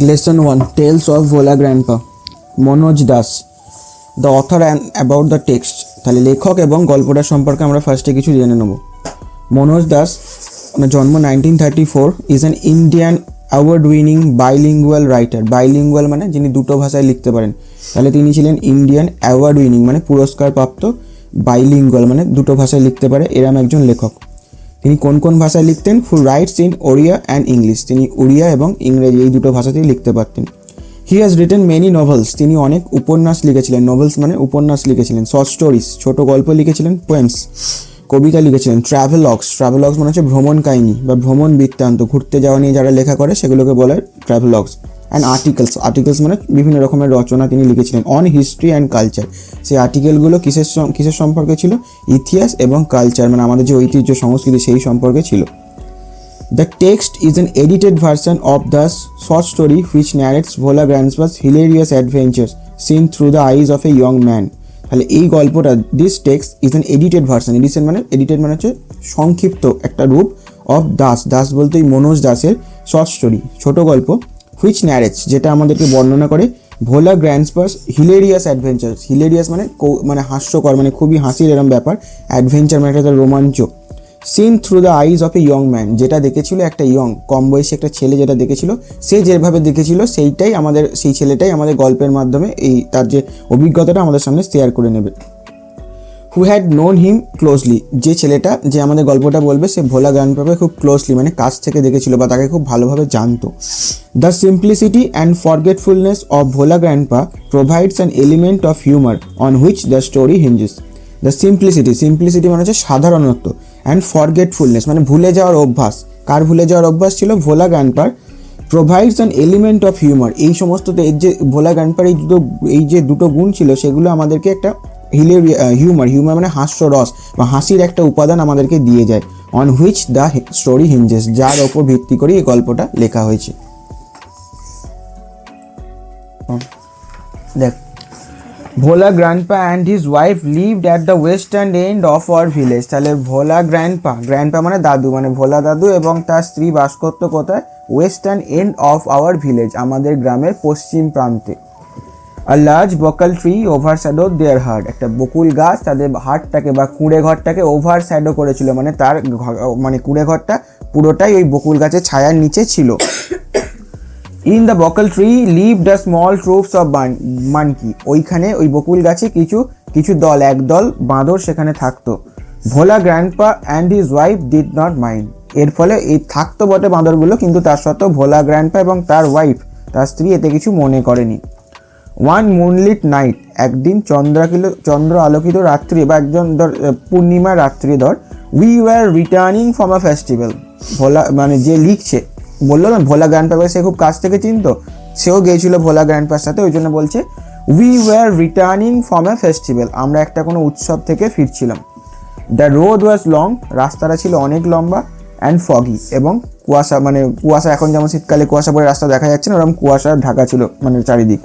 Lesson 1, Tales of Bhola Grandpa, Manoj Das, the author and about the text. তাহলে লেখক এবং গল্পটার সম্পর্কে আমরা ফার্স্টে কিছু জেনে নেব। মনোজ দাস, জন্ম 1934, is an Indian award winning bilingual writer. Bilingual মানে যিনি দুটো ভাষায় লিখতে পারেন, তাহলে তিনি ছিলেন ইন্ডিয়ান অ্যাওয়ার্ড উইনিং মানে পুরস্কারপ্রাপ্ত, বাইলিঙ্গুয়াল মানে দুটো ভাষায় লিখতে পারে এরম একজন লেখক। তিনি কোন কোন ভাষায় লিখতেন? Who writes in Odia and English. তিনি উড়িয়া এবং ইংরেজি এই দুটো ভাষাতেই লিখতে পারতেন। He has written many novels. তিনি অনেক উপন্যাস লিখেছিলেন। নভেলস মানে উপন্যাস লিখেছিলেন। শর্ট স্টোরিজ ছোট গল্প লিখেছিলেন। পোয়েমস কবিতা লিখেছিলেন। ট্রাভেলগস মানে হচ্ছে ভ্রমণ কাহিনী বা ভ্রমণ বৃত্তান্ত, ঘুরতে যাওয়া নিয়ে যারা লেখা করে সেগুলোকে বলে ট্রাভেলগস। অ্যান্ড আর্টিকেলস মানে বিভিন্ন রকমের রচনা তিনি লিখেছিলেন অন হিস্ট্রি অ্যান্ড কালচার। সেই আর্টিকেলগুলো কিসের সম্পর্কে ছিল? ইতিহাস এবং কালচার মানে আমাদের যে ঐতিহ্য সংস্কৃতি সেই সম্পর্কে ছিল। The text is an edited version of the short story which narrates Bhola grandpa's hilarious adventures seen through the eyes of a young man. তাহলে এই গল্পটা, this text is an edited version. Edited মানে হচ্ছে সংক্ষিপ্ত একটা রূপ অফ দাস বলতে এই মনোজ দাসের শর্ট স্টোরি ছোট গল্প, হুইচ ন্যারেটস যেটা আমাদেরকে বর্ণনা করে ভোলা গ্র্যান্ডপাস হিলেরিয়াস অ্যাডভেঞ্চার্স। হিলেরিয়াস মানে হাস্যকর মানে খুবই হাসির এরম ব্যাপার, অ্যাডভেঞ্চার মানে একটা রোমাঞ্চ। Seen through the eyes of a young man, যেটা দেখেছিল একটা কম বয়সী একটা ছেলে যেটা দেখেছিল, সে যেভাবে দেখেছিল সেই ছেলেটাই আমাদের গল্পের মাধ্যমে তার যে অভিজ্ঞতাটা আমাদের সামনে শেয়ার করে নেবে। Who had known him closely, যে ছেলেটা যে আমাদের গল্পটা বলবে সে ভোলা গ্র্যান্ডপাকে খুব ক্লোজলি মানে কাছ থেকে দেখেছিল বা তাকে খুব ভালোভাবে জানতো। The simplicity and forgetfulness of Bhola grandpa provides an element of humour on which the story hinges. The simplicity মানে হচ্ছে সাধারণত্ব, অ্যান্ড ফরগেটফুলনেস মানে ভুলে যাওয়ার অভ্যাস। কার ভুলে যাওয়ার অভ্যাস ছিল? ভোলা গ্র্যান্ডপার। Provides an element of humour, এই সমস্ততে যে ভোলা গ্র্যান্ডপার এই যে দুটো গুণ ছিল সেগুলো আমাদেরকে একটা হিউমার মানে হাস্যরস বা হাসির একটা উপাদান আমাদেরকে দিয়ে যায়। On which the story hinges, যার ওপর ভিত্তি করে এই গল্পটা লেখা হয়েছে। দেখ, Bhola grandpa and his wife lived at the western end of our village. তাহলে ভোলা গ্র্যান্ডপা মানে দাদু, মানে ভোলা দাদু এবং তার স্ত্রী বাস করতো কোথায়? Western end of our village, আমাদের গ্রামের পশ্চিম প্রান্তে। A large bakul tree overshadow their hut, একটা বকুল গাছ তাদের হাটটাকে বা কুঁড়ে ঘরটাকে ওভারশ্যাডো করেছিল, মানে তার মানে কুঁড়ে ঘরটা পুরোটাই ওই বকুল গাছের ছায়ার নিচে ছিল। In the bakul tree lived the small troops of monkey, ওইখানে ওই বকুল গাছে কিছু দল, একদল বাঁদর সেখানে থাকতো। Bhola grandpa and his wife did not mind, এর ফলে এই থাকতো বটে বাঁদরগুলো, কিন্তু তার সত্ত্বেও ভোলা গ্র্যান্ডপা এবং তার ওয়াইফ, তার স্ত্রী এতে কিছু মনে করেনি। ওয়ান মুনলিট নাইট, একদিন চন্দ্র আলোকিত রাত্রি বা একজন পূর্ণিমা রাত্রি we were returning from a festival. Bhola মানে যে লিখছে বললো না ভোলা গ্র্যান্ডপাকে সে খুব কাছ থেকে চিনতো, সেও গিয়েছিল ভোলা গ্র্যান্ডপার সাথে, ওই জন্য বলছে we were returning from a festival, আমরা একটা কোনো উৎসব থেকে ফিরছিলাম। দ্য রোড ওয়াজ লং, রাস্তাটা ছিল অনেক লম্বা, অ্যান্ড ফগি এবং কুয়াশা এখন যেমন শীতকালে কুয়াশা পরে রাস্তা দেখা যাচ্ছে না, ওরকম কুয়াশা ঢাকা ছিল মানে চারিদিক।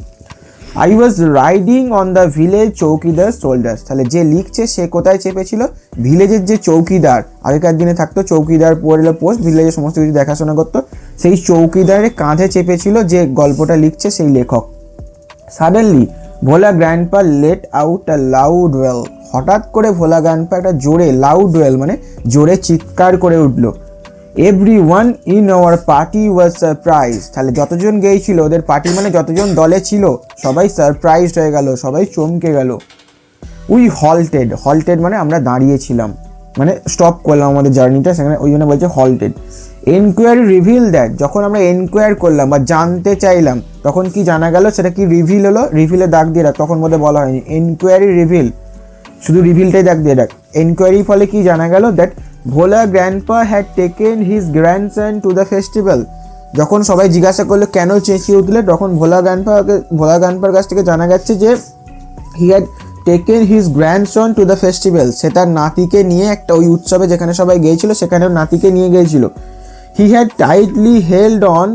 I was riding on the village চৌকিদার শোল্ডার্স, তাহলে যে লিখছে সে কোথায় চেপেছিল? ভিলেজের যে চৌকিদার, আগেকার দিনে থাকতো চৌকিদার পড়লো পোস্ট, ভিলেজের সমস্ত কিছু দেখাশোনা করতো, সেই চৌকিদারের কাঁধে চেপেছিল যে গল্পটা লিখছে সেই লেখক। Suddenly Bhola grandpa late out a loud well, হঠাৎ করে ভোলা গ্র্যান্ডপা একটা লাউড ওয়েল মানে জোরে চিৎকার করে উঠলো। Everyone in our party was surprise, তাহলে যতজন গিয়েছিল ওদের পার্টি মানে যতজন দলে ছিল সবাই সারপ্রাইজড হয়ে গেল, সবাই চমকে গেল। উই হল্টেড মানে আমরা দাঁড়িয়েছিলাম, মানে স্টপ করলাম আমাদের জার্নিটা সেখানে, ওই জন্য বলছে হল্টেড। এনকোয়ারি রিভিল দ্যাট, যখন আমরা এনকোয়ার করলাম বা জানতে চাইলাম তখন কি জানা গেল? সেটা কি রিভিল হলো, রিভিলে দাগ দিয়ে রাখ, তখন বোধহয় বলা হয়নি এনকোয়ারি রিভিল, শুধু রিভিলটাই দাগ দিয়ে রাখ। এনকোয়ারির ফলে কি জানা গেল? That Bhola grandpa had taken his grandson to the festival, যখন সবাই জিজ্ঞাসা করলো কেন চেঁচিয়ে উঠলে, তখন ভোলা গ্র্যান্ডপার কাছ থেকে জানা যাচ্ছে যে he had taken his grandson to the festival, সে তার নাতিকে নিয়ে একটা ওই উৎসবে যেখানে সবাই গিয়েছিল সেখানেও নাতিকে নিয়ে গিয়েছিল। He had tightly held on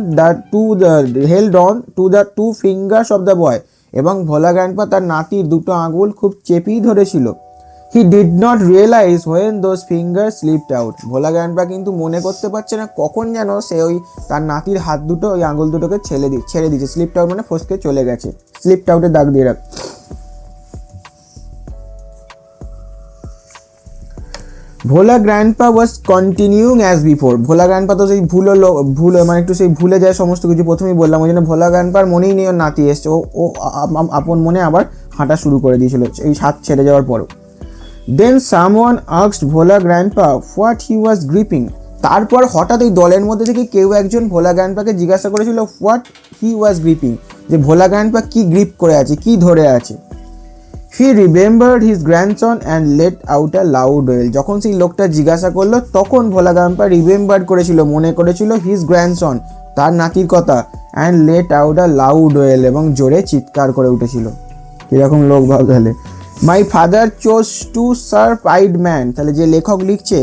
to the two fingers of the boy, এবং ভোলা গ্র্যান্ডপা তার নাতির দুটো আঙুল খুব চেপেই ধরেছিল। He did not realize when those finger slipped out. Bhola grandpa কিন্তু মনে করতে পারছে না কখন যেন সে ওই তার নাতির হাত দুটো ওই আঙুল দুটোকে ছেড়ে দিচ্ছে। স্লিপড আউট মানে ফসকে চলে গেছে, স্লিপড আউটের দাগ দিয়ে রাখ। Bhola grandpa was continuing as before. Bhola grandpa তো সেই ভুল মানে একটু সেই ভুলে যায় সমস্ত কিছু, প্রথমেই বললাম। ওই জন্য ভোলা গ্র্যান্ডপার মনেই নেই ওর নাতি এসছে, ও আপন মনে আবার হাঁটা শুরু করে দিয়েছিল এই হাত ছেড়ে যাওয়ার পরও। Then someone asked Bhola grandpa what he was gripping. তারপর হঠাৎ ওই দলের মধ্যে থেকে কেউ একজন ভোলা গ্র্যান্ডপাকে জিজ্ঞাসা করেছিল হোয়াট হি ওয়াজ গ্রিপিং, যে ভোলা গ্র্যান্ডপা কি গ্রিপ করে আছে, কি ধরে আছে। হি remembered his grandson and let out a loud well. যখন সেই লোকটা জিজ্ঞাসা করলো তখন ভোলা গ্র্যান্ডপা রিমেম্বার করেছিল, মনে করেছিল হিজ গ্র্যান্ডসন, তার নাতির কথা, and let out a loud wail, এবং জোরে চিৎকার করে উঠেছিল। কীরকম লোক ভাব তাহলে। My father chose to serve eyed man, তাহলে যে লেখক লিখছে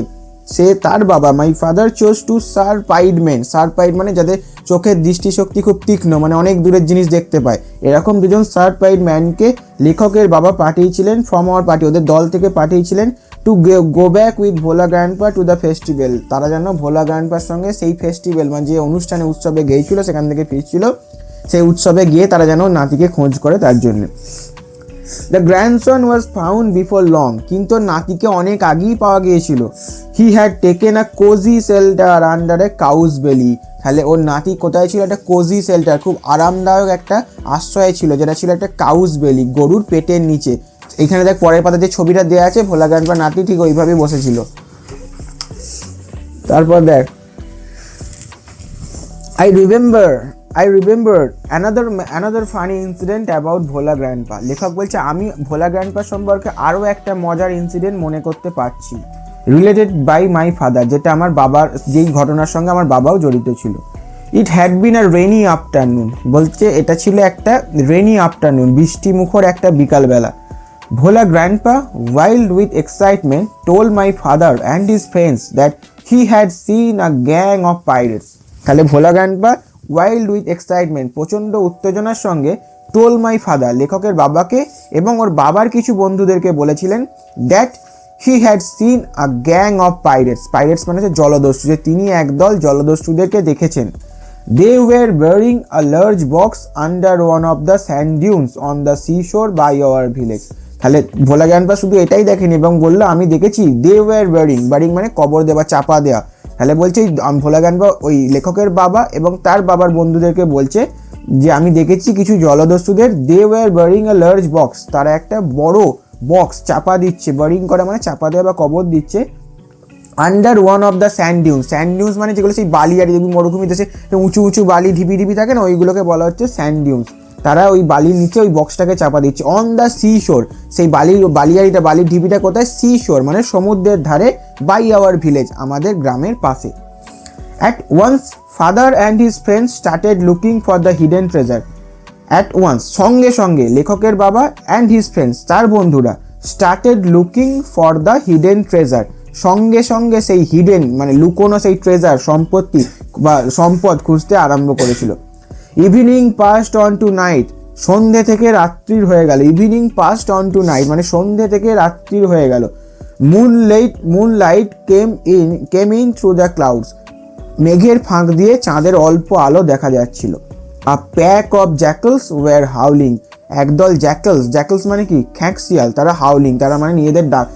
সে তার বাবা। My father chose to serve eyed man, serve eyed মানে যাদের চোখের দৃষ্টিশক্তি খুব তীক্ষ্ণ, মানে অনেক দূরের জিনিস দেখতে পায়, এরকম দুজন সার্ভ আইড ম্যানকে লেখকের বাবা পাঠিয়েছিলেন ফ্রম আওয়ার পার্টি, ওদের দল থেকে পাঠিয়েছিলেন, to go back with Bhola grandpa two the festival. তারা যেন ভোলা গ্র্যান্ডপার সঙ্গে সেই ফেস্টিভ্যাল মানে যে অনুষ্ঠানে উৎসবে গিয়েছিল সেখান থেকে ফিরছিল, সেই উৎসবে গিয়ে তারা যেন নাতিকে খোঁজ করে তার জন্য। The grandson was found before long, কিন্তু নাতিকে অনেক আগেই পাওয়া গিয়েছিল। He had taken a cosy shelter under a cow's belly, তাহলে ওর নাতি কোথায় ছিল? একটা কোজি শেল্টার, খুব আরামদায়ক একটা আশ্রয় ছিল, যেটা ছিল একটা কাউজ বেলি, গরুর পেটের নিচে। এখানে দেখ পরের পাতা যে ছবিটা দেওয়া আছে, ভোলা গ্র্যান্ডপা নাতি ঠিক ওইভাবেই বসেছিল। তারপর দেখ, I remembered another funny incident about Bhola grandpa. লেখক বলছে আমি ভোলা গ্র্যান্ডপা সম্পর্কে আরও একটা মজার ইনসিডেন্ট মনে করতে পারছি, রিলেটেড বাই মাই ফাদার, যেটা আমার বাবার, যেই ঘটনার সঙ্গে আমার বাবাও জড়িত ছিল। It had been a rainy afternoon, বলছে এটা ছিল একটা রেনি আফটারনুন, বৃষ্টিমুখর একটা বিকালবেলা। Bhola grandpa, wild with excitement, told my father and his friends that he had seen a gang of pirates. তাহলে Bhola grandpa wild with excitement, প্রচণ্ড উত্তেজনার সঙ্গে, টোল মাই ফাদার, লেখকের বাবাকে এবং ওর বাবার কিছু বন্ধুদেরকে বলেছিলেন, that he had seen a gang of pirates. Pirates মানে হচ্ছে জলদস্যু, যে তিনি একদল জলদস্যুদেরকে দেখেছেন। They were bearing a large box under one of the sand dunes on the sea shore by our village. তাহলে ভোলা গ্র্যান্ডপা শুধু এটাই দেখেনি এবং বললো আমি দেখেছি, দে ওয়ার বেয়ারিং মানে কবর দেওয়া, চাপা দেওয়া। তাহলে বলছে ভোলা গ্র্যান্ডপা ওই লেখকের বাবা এবং তার বাবার বন্ধুদেরকে বলছে যে আমি দেখেছি কিছু জলদস্যুদের, they were bearing a large box, তারা একটা বড় বক্স চাপা দিচ্ছে, বেয়ারিং করা মানে চাপা দেওয়া বা কবর দিচ্ছে, under one of the sand dunes. Sand dunes মানে যেগুলো সেই বালি আর মরুভূমি দেশে উঁচু উঁচু বালি ঢিপি ঢিপি থাকে না, ওইগুলোকে বলা হচ্ছে স্যান্ড ডিউনস। তারা ওই বালির নিচে ওই বক্সটাকে চাপা দিচ্ছে। অন দ্য সি শোর, সেই বালির ঢিপিটা কোথায়? সি শোর মানে সমুদ্রের ধারে, বাই আওয়ার ভিলেজ, আমাদের গ্রামের পাশে। At once father and his friends started looking for the hidden treasure. At once সঙ্গে সঙ্গে, লেখকের বাবা অ্যান্ড হিজ ফ্রেন্ডস তার বন্ধুরা, started looking for the hidden treasure, সঙ্গে সঙ্গে সেই হিডেন মানে লুকোনো সেই ট্রেজার, সম্পত্তি বা সম্পদ খুঁজতে আরম্ভ করেছিল। Evening passed on to night, সন্ধে থেকে রাত্রির হয়ে গেল। Evening passed on to night মানে সন্ধে থেকে রাত্রির হয়ে গেল। Moonlight came in through the clouds, মেঘের ফাঁক দিয়ে চাঁদের অল্প আলো দেখা যাচ্ছিল। A pack of jackals were howling, একদল জ্যাকলস মানে কি? খ্যাঁক শিয়াল, তারা হাউলিং, তারা মানে নিজেদের ডাক,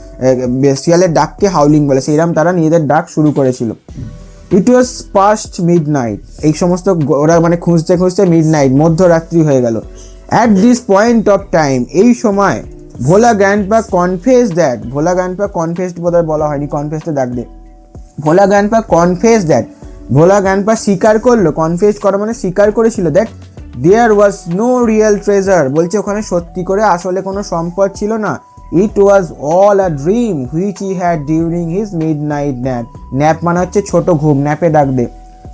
শিয়ালের ডাককে হাউলিং বলে, সেইরকম তারা নিজেদের ডাক শুরু করেছিল। ইট ওয়াজ পাস্ট মিড নাইট, এই সমস্ত ওরা মানে খুঁজতে খুঁজতে মিড নাইট, মধ্যরাত্রি হয়ে গেল। At this point of time, এই সময় Bhola grandpa confess that, Bhola grandpa confessed বোধহয় বলা হয়নি, কনফেসটা ডাক দে। Bhola grandpa confess that, Bhola grandpa স্বীকার করলো, কনফেস করা মানে স্বীকার করেছিল, that there was no real treasure, বলছে ওখানে সত্যি করে আসলে কোনো সম্পদ ছিল না। It was all a dream which he had during his midnight nap. Nap মানে হচ্ছে ছোট ঘুম, ন্যাপে ডাক দে।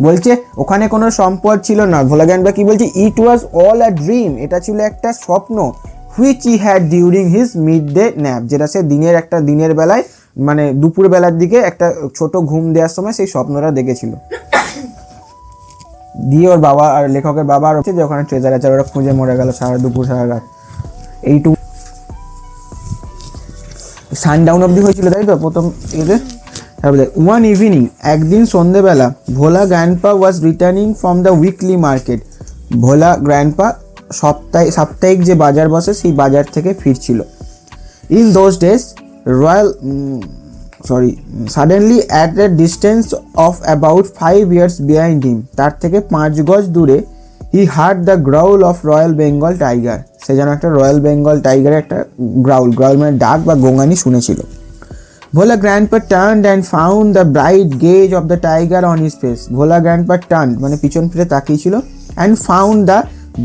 বলছে ওখানে কোনো সম্পদ ছিল না। ভোলা গ্র্যান্ডপা কি বলছে? ইট ওয়াজ অল আ ড্রিম, এটা ছিল একটা স্বপ্ন। Which he had during his mid day nap, যেটা সে দিনের বেলায় মানে দুপুর বেলার দিকে একটা ছোট ঘুম দেওয়ার সময় সেই স্বপ্নটা দেখেছিল। দিয়ে ওর বাবা আর লেখকের বাবা আর হচ্ছে যে ওখানে ট্রেজার আছে, ওরা খুঁজে মরে গেল সারা দুপুর সারা রাত। এইটুকু সানডাউন অবধি হয়েছিল, তাই তো প্রথম এতে। তারপরে ওয়ান ইভিনিং, একদিন সন্ধেবেলা, Bhola grandpa was returning from the weekly market. Bhola grandpa সাপ্তাহিক যে বাজার বসে সেই বাজার থেকে ফিরছিল। In those days royal suddenly at a distance of about 5 years behind him, তার থেকে 5 গজ দূরে, he heard the growl of royal Bengal tiger, সে যেন একটা রয়্যাল বেঙ্গল টাইগারের একটা গ্রাউল মানে ডাক বা গোঙানি শুনেছিল। Bhola grandpa turned and found the bright gaze of the tiger on his face. Bhola grandpa turn মানে পিছন ফিরে তাকিয়েছিল, and found the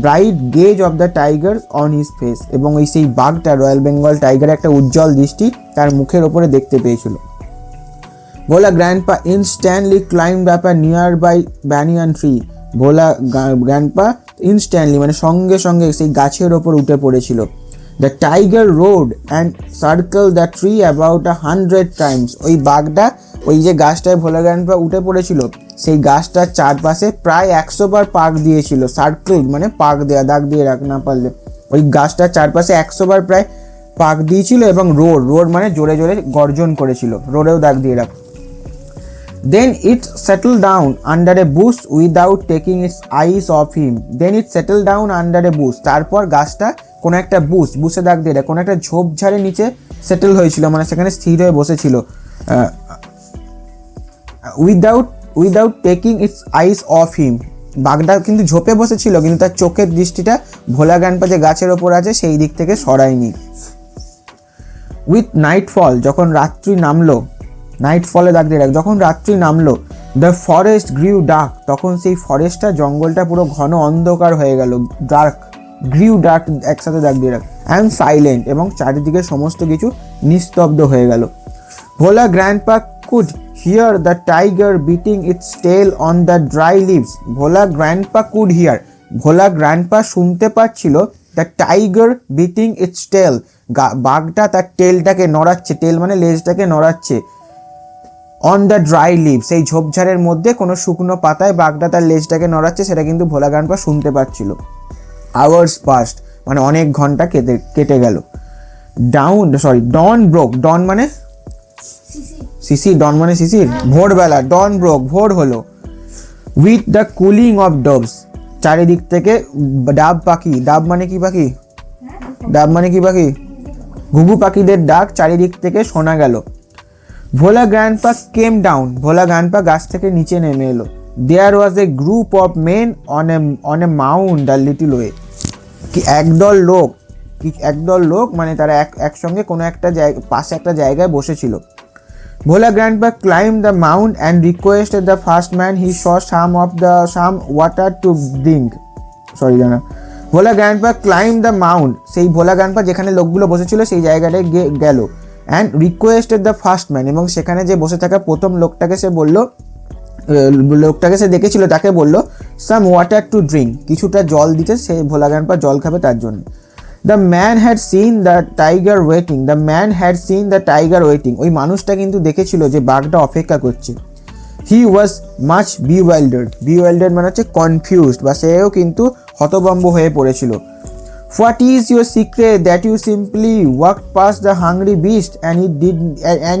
bright gaze of the tiger on his face, এবং ওই সেই বাঘটা রয়্যাল বেঙ্গল টাইগারের একটা উজ্জ্বল দৃষ্টি তার মুখের ওপরে দেখতে পেয়েছিল। Bhola grandpa instantly climbed up a nearby banyan tree. Bhola grandpa instantly মানে সঙ্গে সঙ্গে সেই গাছের ওপর উঠে পড়েছিল। The tiger roared and circle the tree about 100 times। ওই বাঘটা ওই যে গাছটায় ভোলা গ্র্যান্ডপা উঠে পড়েছিল সেই গাছটার চারপাশে প্রায় 100 বার পাক দিয়েছিল। সার্কেল মানে পাক দেওয়া, দাগ দিয়ে রাখ না পারলে, ওই গাছটার চারপাশে 100 বার প্রায় পাক দিয়েছিল, এবং রোড মানে জোরে জোরে গর্জন করেছিল, রোডেও দাগ দিয়ে রাখ। Then it settled down under a bush without taking its eyes off him. Then it settled down under a bush. তারপর গাছটা কোনো একটা বুশে দাগ দিয়ে কোনো একটা ঝোপঝাড়ের নিচে সেটেল হয়েছিল, মানে সেখানে স্থির হয়ে বসেছিল। Without taking it's eyes of him, বাঘটা কিন্তু ঝোপে বসেছিল কিন্তু তার চোখের দৃষ্টিটা ভোলা গ্র্যান্ডপা যে গাছের ওপর আছে সেই দিক থেকে সরায়নি। উইথ নাইটফল, যখন রাত্রি নামলো, নাইটফলে দাগ দিয়ে রাখ, যখন রাত্রি নামলো, দ্য ফরেস্ট গ্রিউ ডার্ক, তখন সেই ফরেস্টটা জঙ্গলটা পুরো ঘন অন্ধকার হয়ে গেল। গ্রিউ ডার্ক একসাথে দাগ দিয়ে রাখ। অ্যান্ড সাইলেন্ট, এবং চারিদিকে সমস্ত কিছু নিস্তব্ধ হয়ে গেল। Bhola grandpa could hear the tiger beating its tail on the dry leaves. Bhola grandpa could hear, Bhola grandpa শুনতে পাচ্ছিল the tiger beating its tail, বাঘটা তার টেলটাকে নড়াচ্ছে, টেল মানে লেজটাকে নড়াচ্ছে। অন দ্য ড্রাই লিভ, সেই ঝোপঝাড়ের মধ্যে কোনো শুকনো পাতায় বাঘটা তার লেজটাকে নড়াচ্ছে, সেটা কিন্তু ভোলা গ্র্যান্ডপা শুনতে পাচ্ছিল। আওয়ার্স পাস্ট, মানে অনেক ঘন্টা কেটে গেল। ডন ব্রোক, ডন মানে শিশির, ডন মানে শিশির, ভোরবেলা, ডন ব্রোক, ভোর হলো। উইথ দ্য কুলিং অফ ডবস, চারিদিক থেকে ডাব পাখি, ডাব মানে কি পাখি, ডাব মানে কি পাখি, ঘুঘু পাখিদের ডাক চারিদিক থেকে শোনা গেল। Bhola grandpa came down, Bhola grandpa গাছ থেকে নিচে নেমে এলো। There was a group of men on a mount a little way, কি একদল লোক মানে তারা একসঙ্গে কোনো একটা পাশে একটা জায়গায় বসেছিল। Bhola grandpa climb the mount and requested the first man he saw some water to drink. Bhola grandpa climb the mount, সেই ভোলা গ্র্যান্ডপা যেখানে লোকগুলো বসেছিল সেই জায়গাটায় গেল। And requested the first man, এবং সেখানে যে বসে থাকা প্রথম লোকটাকে সে বলল, লোকটাকে সে দেখেছিল তাকে বলল সাম ওয়াটার টু ড্রিঙ্ক, কিছুটা জল দিতে, সে ভোলা গ্র্যান্ডপা জল খাবে তার জন্য। The man had seen the tiger waiting, ওই মানুষটা কিন্তু দেখেছিল যে বাঘটা অপেক্ষা করছে। হি ওয়াজ মাচ বিওয়াইল্ডার্ড মানে হচ্ছে কনফিউজড, বা সেও কিন্তু হতভম্ব হয়ে পড়েছিল। What is your secret that you simply walked past the hungry beast and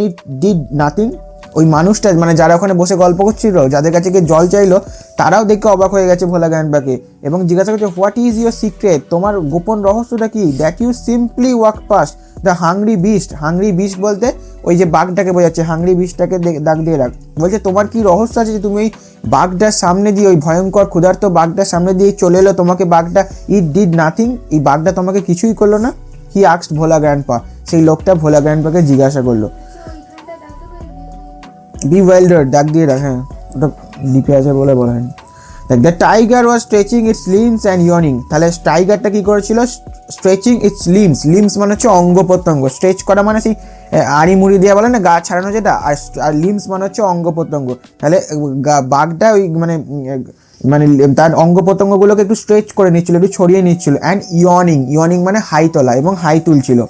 it did nothing? ওই মানুষটা মানে যারা ওখানে বসে গল্প করছিল, যাদের কাছে গিয়ে জল চাইলো, তারাও দেখে অবাক হয়ে গেছে ভোলা গ্র্যান্ডপাকে, এবং জিজ্ঞাসা করছে হোয়াট ইজ ইউর সিক্রেট, তোমার গোপন রহস্যটা কি? That you simply walk past the hungry beast বলতে ওই যে বাঘটাকে বোঝাচ্ছে, হাংরি বিস্টটাকে দাগ দিয়ে রাখ। বলছে তোমার কি রহস্য আছে যে তুমি ওই বাঘটার সামনে দিয়ে, ওই ভয়ঙ্কর ক্ষুধার্ত বাঘটার সামনে দিয়ে চলে এলো, তোমাকে বাঘটা ইট ডিড নাথিং, এই বাঘটা তোমাকে কিছুই করলো না। হি আস্কড ভোলা গ্র্যান্ডপা, সেই লোকটা ভোলা গ্র্যান্ডপাকে জিজ্ঞাসা করলো। bewildered দাগ দিয়ে রাখ, হ্যাঁ ওটা লিপে আছে বলে বলা হয়নি। The tiger was stretching it's limbs and yawning, তাহলে টাইগারটা কি করেছিল? স্ট্রেচিং ইটস লিমস মানে হচ্ছে অঙ্গ প্রত্যঙ্গ, স্ট্রেচ করা মানে সেই আড়ি মুড়ি দেওয়া বলে না, গা ছাড়ানো যেটা, আর লিমস মানে হচ্ছে অঙ্গ প্রত্যঙ্গ। তাহলে বাঘটা ওই মানে তার অঙ্গ প্রত্যঙ্গগুলোকে একটু স্ট্রেচ করে নিচ্ছিল, একটু ছড়িয়ে নিচ্ছিল। অ্যান্ড ইয়নিং মানে হাই তোলা, এবং হাই তুলছিল।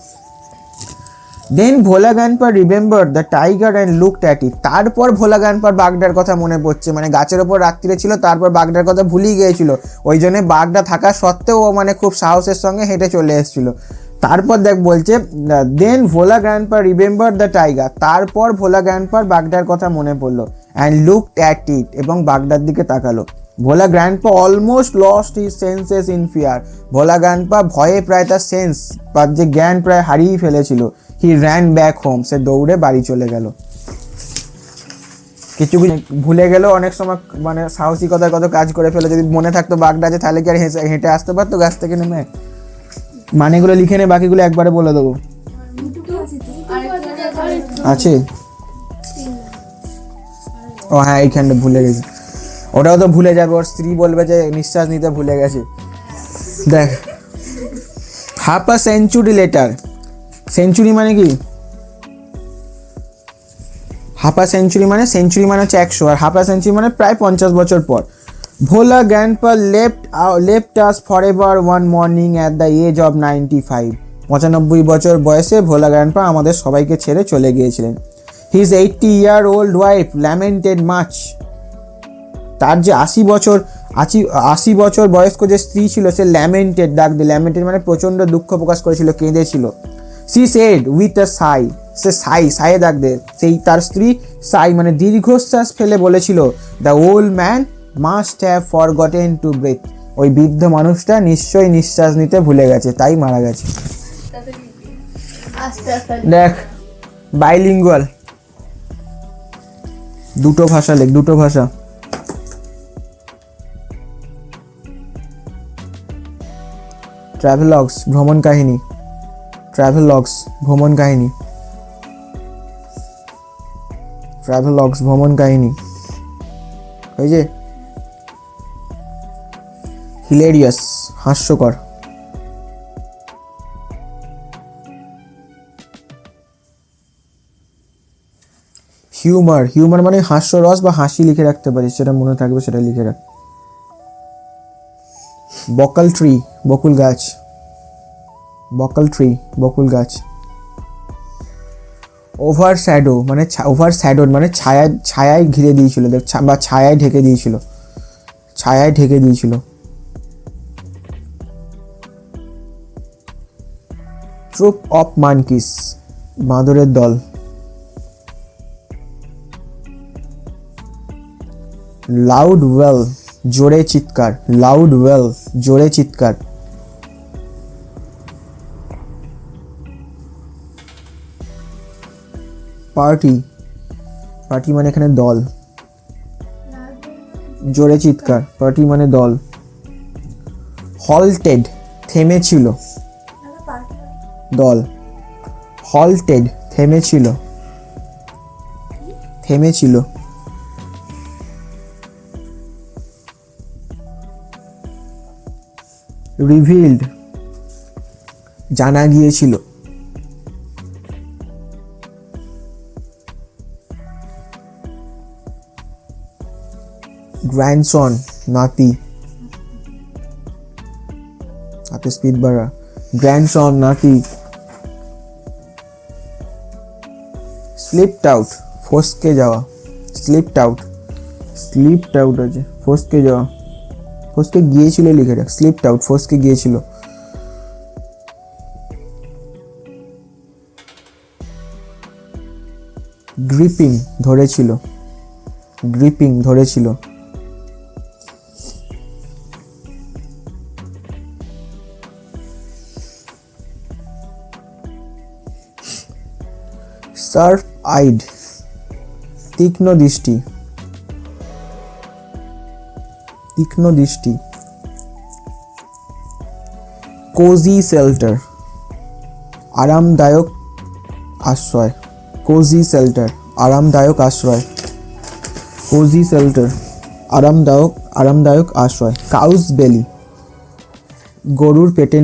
Then Bhola grandpa remembered the tiger and looked at it, তারপর ভোলা গ্র্যান্ডপার বাঘটার কথা মনে পড়ছে, মানে গাছের ওপর রাত্রিরে ছিল, তারপর বাঘটার কথা ভুলেই গিয়েছিল, ওই জন্য বাঘটা থাকা সত্ত্বেও ও মানে খুব সাহসের সঙ্গে হেঁটে চলে এসেছিল। তারপর দেখ বলছে দেন Bhola grandpa remember the tiger, তারপর ভোলা গ্র্যান্ডপার বাগদার কথা মনে পড়লো অ্যান্ড লুকড অ্যাট ইট, এবং বাগদার দিকে তাকালো। Bhola grandpa almost lost his senses in fear, Bhola grandpa ভয়ে প্রায় তার সেন্স বা যে জ্ঞান প্রায় হারিয়ে ফেলেছিল। হি র্যান ব্যাক হোম, সে দৌড়ে বাড়ি চলে গেল। কিছু ভুলে গেলেও অনেক সময় মানে সাহসিকতার কত কাজ করে ফেলে। যদি মনে থাকতো বাগদা আছে তাহলে কি আর হেঁটে আসতে পারতো গাছ থেকে নেমে? মানেগুলো লিখে নে, বাকিগুলো একবারে বলে দেবো। আছে ও হ্যাঁ, এইখানটা ভুলে গেছি, ওটাও তো ভুলে যাবে। ওর স্ত্রী বলবে যে নিঃশ্বাস নিতে ভুলে গেছে। দেখ, হাফ আ সেঞ্চুরি লেটার, সেঞ্চুরি মানে কি? হাফ আ সেঞ্চুরি মানে, সেঞ্চুরি মানে হচ্ছে 100, আর হাফ আ সেঞ্চুরি মানে প্রায় 50 বছর পর। Bhola grandpa left us for ever one morning at the age of 95, 95 বছর বয়সে ভোলা গ্র্যান্ডপা আমাদের সবাইকে ছেড়ে চলে গিয়েছিলেন। হিজ 80-year-old ওয়াইফ ল্যামেন্টেড মাচ, তার যে 80 বছর বয়স্ক যে স্ত্রী ছিল সে ল্যামেন্টেড ডাক দিয়ে, ল্যামেন্টেড মানে প্রচণ্ড দুঃখ প্রকাশ করেছিল, কেঁদেছিল। সি সেড উইথ আ সাই, সে সাইয়ে ডাক দে, সেই তার স্ত্রী সাই মানে দীর্ঘশ্বাস ফেলে বলেছিল, the old man must have forgotten to breathe, ওই বৃদ্ধ মানুষটা নিশ্চয়ই নিঃশ্বাস নিতে ভুলে গেছে, তাই মারা গেছে। দেখ, বাইলিঙ্গুয়াল, দুটো ভাষা লেখ, দুটো ভাষা। ট্রাভেলগস, ভ্রমণ কাহিনী, ট্রাভেলগস, ভ্রমণ কাহিনী, ট্রাভেলগস, ভ্রমণ কাহিনী। ওই যে হিলেরিয়াস, হাস্যকর। হিউমার, হিউমার মানে হাস্যরস বা হাসি লিখে রাখতে পারিস, সেটা মনে থাকবে, সেটা লিখে রাখ। বকাল ট্রি, বকুল গাছ, বকাল ট্রি, বকুল গাছ। ওভার শ্যাডো মানে, ওভার শ্যাডোড মানে ছায়ায় ঘিরে দিয়েছিল, দেখ, বা ছায়ায় ঢেকে দিয়েছিল, ছায়ায় ঢেকে দিয়েছিল। ট্রুপ অফ মানকিস, বাঁদরের দল। লাউড ওয়েল, জোরে চিৎকার, লাউড ওয়েল, জোরে চিৎকার। পার্টি, পার্টি মানে এখানে দল, জোরে চিৎকার, পার্টি মানে দল। হলটেড, থেমেছিল, দল। হলটেড, থেমেছিল, থেমেছিল। রিভিলড, জানা গিয়েছিল। গ্র্যান্ডসন, নাতি, হাতে স্পিড বাড়া, গ্র্যান্ডসন, নাতি। স্লিপড আউট, ফসকে যাওয়া, স্লিপড আউট, স্লিপড আউট আছে, ফসকে যাওয়া, ফসকে গিয়েছিল লিখে রাখ, স্লিপড আউট, ফসকে গিয়েছিল। গ্রিপিং, ধরেছিল, গ্রিপিং, ধরেছিল। শার্প আইড, তীক্ষ্ণ দৃষ্টি, তীক্ষ্ণ দৃষ্টি। কোজি শেল্টার, আরামদায়ক আশ্রয়, কোজি শেল্টার, আরামদায়ক আশ্রয়, কোজি শেল্টার, আরামদায়ক আশ্রয়। কাউস বেলি, গরুর পেটে,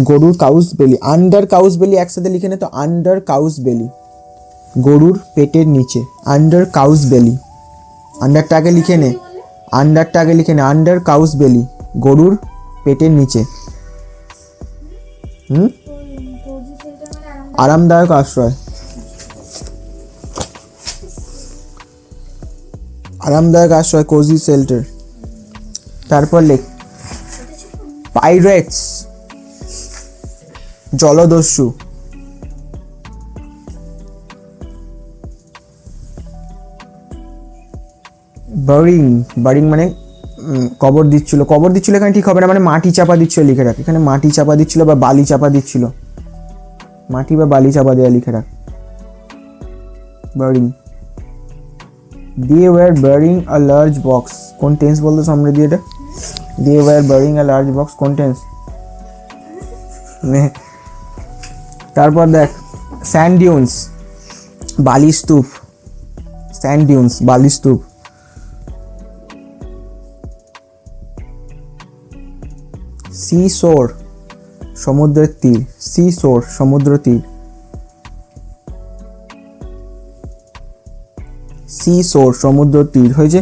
গরুর কাউস বেলি, আন্ডার কাউস বেলি একসাথে লিখে নে তো, আন্ডার কাউস বেলি, গরুর পেটের নিচে, আন্ডার কাউস বেলি। আন্ডারটাকে লিখে নে, আন্ডারটাকে লিখে নে, আন্ডার কাউস বেলি, গরুর পেটের নিচে। আরামদায়ক আশ্রয়, আরামদায়ক আশ্রয়, কোজি শেল্টার। তারপর লেখ পাইরেটস, জলদস্যু। বারিং, বারিং মানে কবর দিচ্ছিল, কবর দিচ্ছিল এখানে ঠিক হবে না, মানে মাটি চাপা দিচ্ছিল লিখে রাখ, এখানে মাটি চাপা দিচ্ছিল বা বালি চাপা দিচ্ছিল, মাটি বা বালি চাপা দেওয়া লিখে রাখ। বারিং, they were burying a large box, কোন টেন্স বলতো সমৃদ্ধি এটা? they were burying a large box কোন টেন্স? তারপর দেখ স্যান্ড ডিউন্স, বালি স্তূপ, স্যান্ড ডিউন্স বালি স্তূপ। সি শোর, সমুদ্রের তীর, সি শোর সমুদ্র তীর, সি শোর সমুদ্র তীর হয়েছে।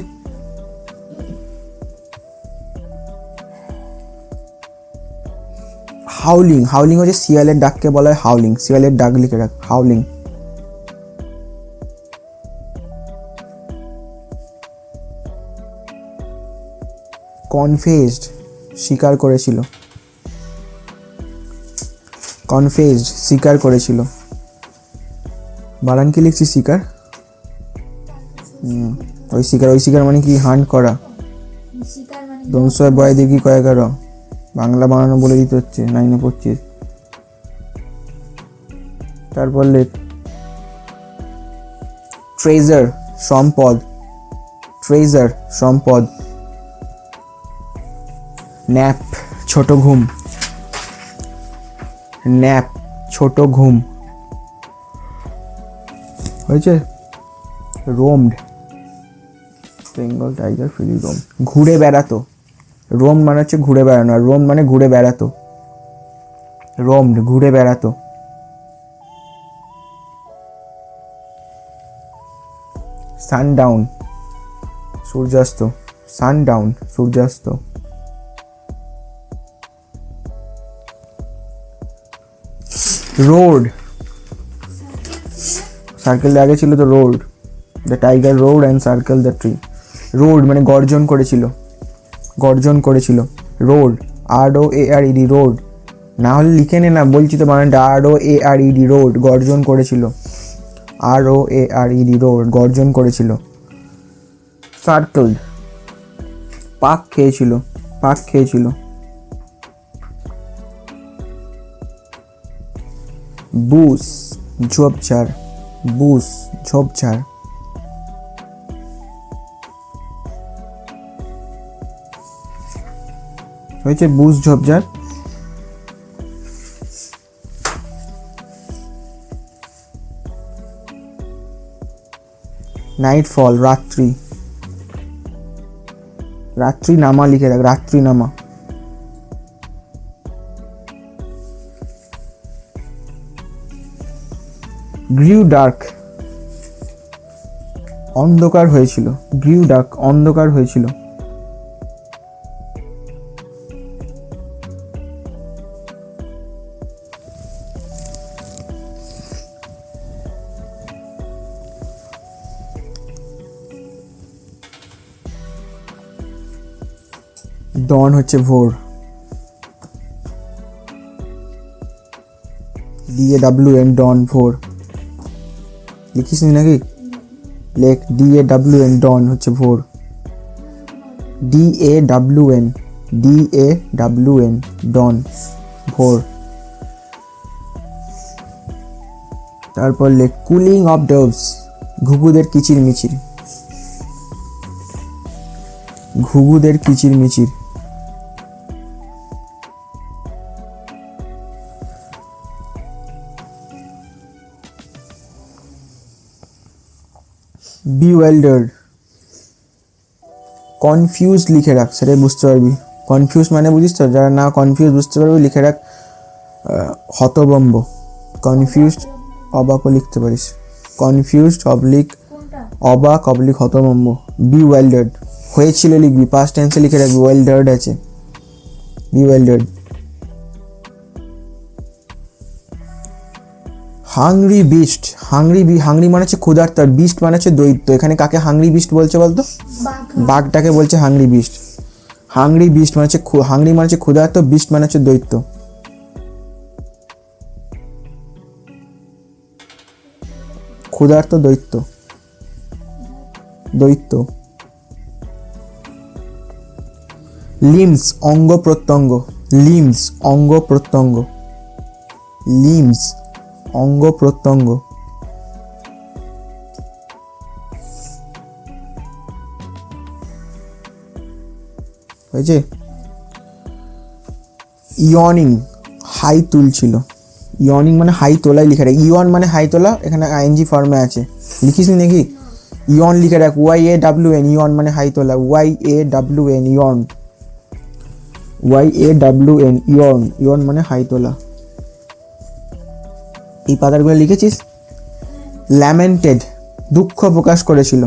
হাউলিং, হাউলিং হচ্ছে শিয়ালের ডাককে বলা হয় হাউলিং, শিয়ালের ডাক লিখে রাখ হাউলিং। কনফেসড, স্বীকার করেছিল, কনফেসড স্বীকার করেছিল। বানান কি লিখছি স্বীকার? ওই শিকার, ওই শিকার মানে কি হান্ট করা। দংশয় বয় দেখি কয়েক আরো বাংলা বানানো বলে দিতে হচ্ছে, 9-এ পড়ছিস। তারপর লেখ ট্রেজার সম্পদ, ট্রেজার সম্পদ। ন্যাপ ছোট ঘুম, ন্যাপ ছোট ঘুম হয়েছে। Roamed, Bengal tiger free Rome, ঘুরে বেড়াতো। রোম মানে হচ্ছে ঘুরে বেড়ানো, আর রোম মানে ঘুরে বেড়াতো। রোমড ঘুরে বেড়াতো। সানডাউন সূর্যাস্ত, সানডাউন সূর্যাস্ত। রোড, সার্কেল আগে ছিল তো road, the tiger roared and circle the tree. Road মানে গর্জন করেছিল, গর্জন করেছিল। রোড ROARED রোড, না হলে লিখে নে না, বলছি তো মানে ROARED রোড, গর্জন করেছিল। ROARED রোড, গর্জন করেছিল। সার্কেলড, পাক খেয়েছিল, পাক খেয়েছিল। বুস ঝোপঝাড়, বুস ঝোপঝাড়। হয়েছে বুস ঝোপঝাড়। নাইটফল রাত্রি, রাত্রি নামা লিখে রাখ, রাত্রি নামা। গ্রিউ ডার্ক, অন্ধকার হয়েছিল, গ্রিউ ডার্ক অন্ধকার হয়েছিল। ডন হচ্ছে ভোর, DAWN ডন ভোর। লিখিস নি নাকি? লেখ DAWN ডন হচ্ছে ভোর। DAWN ডন ভোর। তারপর লেখ কুলিং অফ ডোভস, ঘুঘুদের কিচির মিচির, ঘুঘুদের কিচির মিচির। bewildered, কনফিউজ লিখে রাখ, সেটাই বুঝতে পারবি। কনফিউজ মানে বুঝিস তো, যারা না কনফিউজ বুঝতে পারবি লিখে রাখ হতভম্ব। কনফিউজড অবাকও লিখতে পারিস, কনফিউজড অবলিক অবাক অবলিক হতভম্ব। bewildered হয়েছিল লিখবি, পাস্ট টেন্সে লিখে রাখবি, bewildered আছে, bewildered। হাংরি বিস্ট, হাংরি মানে হচ্ছে ক্ষুধার্ত, আর বিস্ট মানে হচ্ছে দৈত্য। এখানে কাকে হাংরি বিস্ট বলছে বলতো? বাঘটাকে বলছে হাংরি বিস্ট। হাংরি বিস্ট মানে হচ্ছে, হাংরি মানে হচ্ছে ক্ষুধার্ত, বিস্ট মানে হচ্ছে দৈত্য। ক্ষুধার্ত দৈত্য, দৈত্য। লিমস অঙ্গ প্রত্যঙ্গ, লিমস অঙ্গ প্রত্যঙ্গ, লিমস অঙ্গ প্রত্যঙ্গ। হয়েছে। ইয়নিং হাই তুলছিল, ইয়নিং মানে হাই তোলাই লিখে রাখ, ইয়ন মানে হাই তোলা, এখানে আইএনজি ফর্মে আছে, লিখিস নি নাকি? ইয়ন লিখে রাখ, YAWN, ইয়ন মানে হাই তোলা, YAWN ইয়ন, YAWN ইয়ন, ইয়ন মানে হাই তোলা। এই পাতারগুলো লিখেছিস? ল্যামেন্টেড দুঃখ প্রকাশ করেছিল,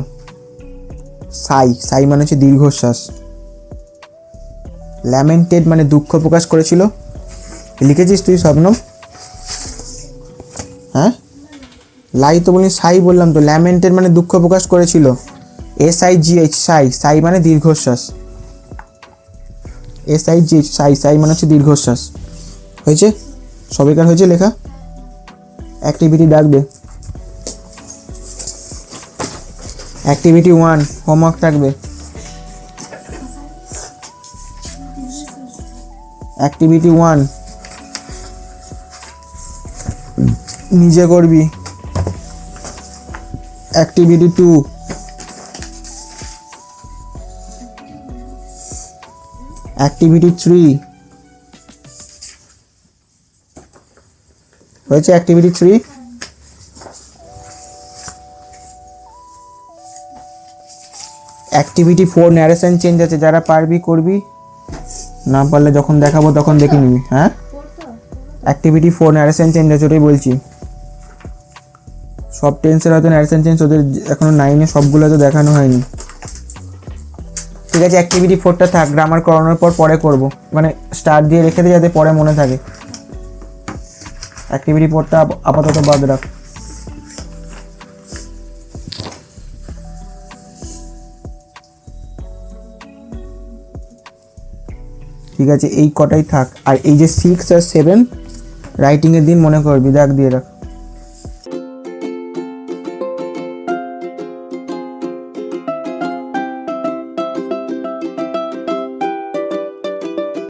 সাই, সাই মানে হচ্ছে দীর্ঘশ্বাস, ল্যামেন্টেড মানে দুঃখ প্রকাশ করেছিল, লিখেছিস তুই শবনম? হ্যাঁ, লাই তো বলি, সাই বললাম তো, ল্যামেন্টেড মানে দুঃখ প্রকাশ করেছিল, SIGH, সাই, সাই মানে দীর্ঘশ্বাস, SIGH সাই, সাই মানে হচ্ছে দীর্ঘশ্বাস। হয়েছে? সবাইকার হয়েছে লেখা? অ্যাক্টিভিটি ডাকবে, অ্যাক্টিভিটি 1 হোমওয়ার্ক থাকবে, অ্যাক্টিভিটি 1 নিজে করবি, অ্যাক্টিভিটি 2 অ্যাক্টিভিটি 3 হয়েছে, অ্যাক্টিভিটি 3। অ্যাক্টিভিটি 4 ন্যারেশন চেঞ্জ আছে, যারা পারবি করবি, না পারলে যখন দেখাবো তখন দেখে নিবি। হ্যাঁ, অ্যাক্টিভিটি 4 ন্যারেশন চেঞ্জ আছে, ওটাই বলছি। সব টেন্সের হয়তো ন্যারেশন চেঞ্জ, ওদের এখনো 9-এ সবগুলো তো দেখানো হয়নি। ঠিক আছে, অ্যাক্টিভিটি 4টা থাক, গ্রামার করানোর পর পরে করব, মানে স্টার্ট দিয়ে রেখে দে যাতে পরে মনে থাকে। অ্যাক্টিভিটি 4টা আপাতত বাদ রাখ। ঠিক আছে, এই কটাই থাক। আর এই যে 6 আর 7 রাইটিংয়ের দিন মনে করবি, দাগ দিয়ে রাখ।